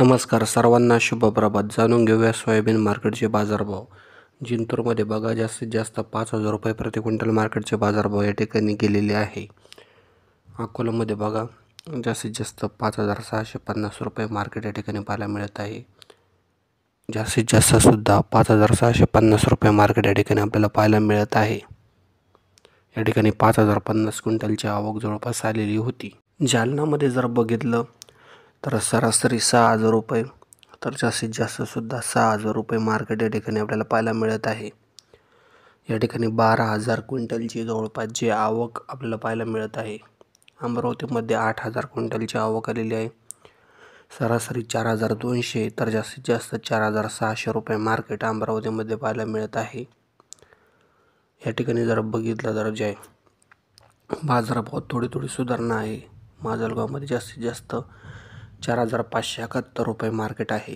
नमस्कार सर्वांना शुभ प्रभात. जाणून घेऊया सोयाबीन मार्केटचे बाजारभाव. जिंतूरमध्ये बघा जास्तीत जास्त 5,000 रुपये प्रति क्विंटल मार्केटचे बाजारभाव या ठिकाणी गेलेले आहे. अकोलामध्ये बघा जास्तीत जास्त 5,650 रुपये मार्केट या ठिकाणी पाहायला मिळत आहे. जास्तीत जास्त सुद्धा 5,650 रुपये मार्केट या ठिकाणी आपल्याला पाहायला मिळत आहे. या ठिकाणी 5,050 क्विंटलची आवक जवळपास आलेली होती. जालनामध्ये जर बघितलं तर सरासरी 6,000 रुपये तर जास्तीत जास्त सुद्धा 6,000 रुपये मार्केट या ठिकाणी आपल्याला पाहायला मिळत आहे. या ठिकाणी 12,000 क्विंटलची जवळपास जी आवक आपल्याला पाहायला मिळत आहे. अमरावतीमध्ये 8,000 क्विंटलची आवक आलेली आहे. सरासरी 4,200 तर जास्तीत जास्त 4,600 रुपये मार्केट अमरावतीमध्ये पाहायला मिळत आहे. या ठिकाणी जर बघितलं तर जे बाजारभावात थोडी सुधारणा आहे. माजलगावमध्ये जास्तीत जास्त 4,571 रुपये मार्केट आहे.